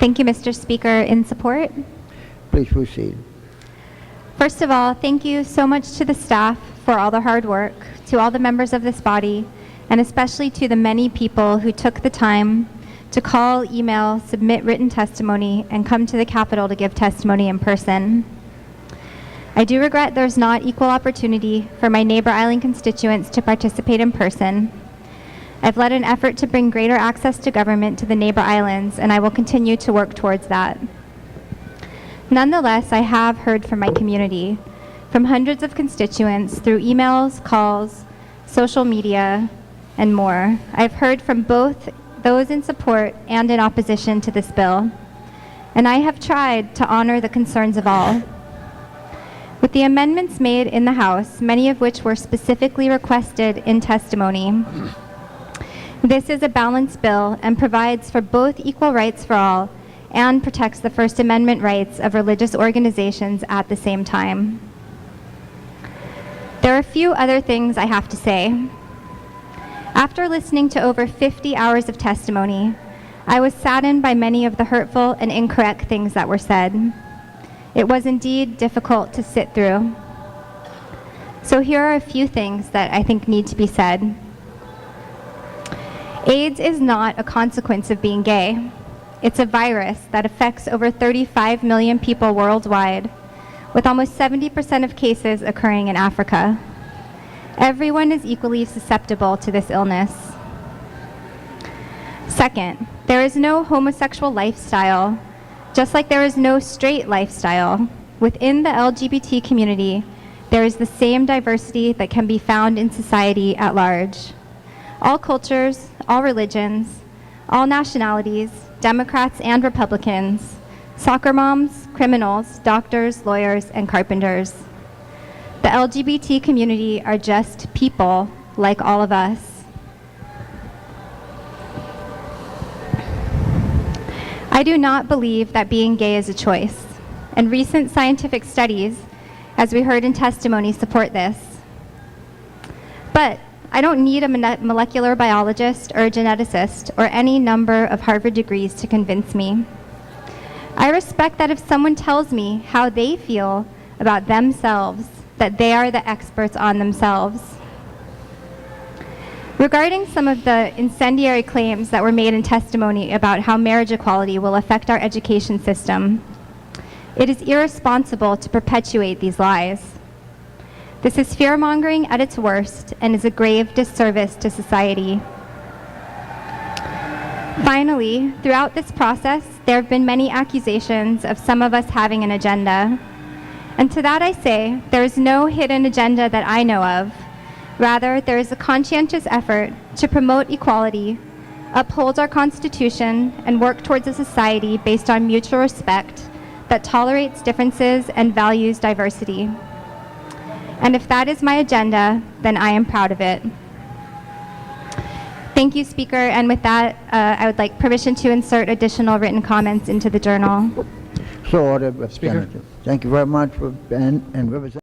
Thank you, Mr. Speaker. In support? Please proceed. First of all, thank you so much to the staff for all the hard work, to all the members of this body, and especially to the many people who took the time to call, email, submit written testimony, and come to the Capitol to give testimony in person. I do regret there's not equal opportunity for my neighbor island constituents to participate in person. I've led an effort to bring greater access to government to the neighbor islands, and I will continue to work towards that. Nonetheless, I have heard from my community, from hundreds of constituents through emails, calls, social media, and more. I've heard from both those in support and in opposition to this bill, and I have tried to honor the concerns of all. With the amendments made in the House, many of which were specifically requested in testimony, this is a balanced bill and provides for both equal rights for all and protects the First Amendment rights of religious organizations at the same time. There are a few other things I have to say. After listening to over 50 hours of testimony, I was saddened by many of the hurtful and incorrect things that were said. It was indeed difficult to sit through. So here are a few things that I think need to be said. AIDS is not a consequence of being gay. It's a virus that affects over 35 million people worldwide, with almost 70% of cases occurring in Africa. Everyone is equally susceptible to this illness. Second, there is no homosexual lifestyle, just like there is no straight lifestyle. Within the LGBT community, there is the same diversity that can be found in society at large. All cultures, all religions, all nationalities, Democrats and Republicans, soccer moms, criminals, doctors, lawyers, and carpenters. The LGBT community are just people like all of us. I do not believe that being gay is a choice, and recent scientific studies, as we heard in testimony, support this. But I don't need a molecular biologist or a geneticist or any number of Harvard degrees to convince me. I respect that if someone tells me how they feel about themselves, that they are the experts on themselves. Regarding some of the incendiary claims that were made in testimony about how marriage equality will affect our education system, it is irresponsible to perpetuate these lies. This is fear-mongering at its worst and is a grave disservice to society. Finally, throughout this process, there have been many accusations of some of us having an agenda. And to that I say, there is no hidden agenda that I know of. Rather, there is a conscientious effort to promote equality, uphold our Constitution, and work towards a society based on mutual respect that tolerates differences and values diversity. And if that is my agenda, then I am proud of it. Thank you, Speaker. And with that, I would like permission to insert additional written comments into the journal. So ordered, Representative. Thank you very much, and Representative.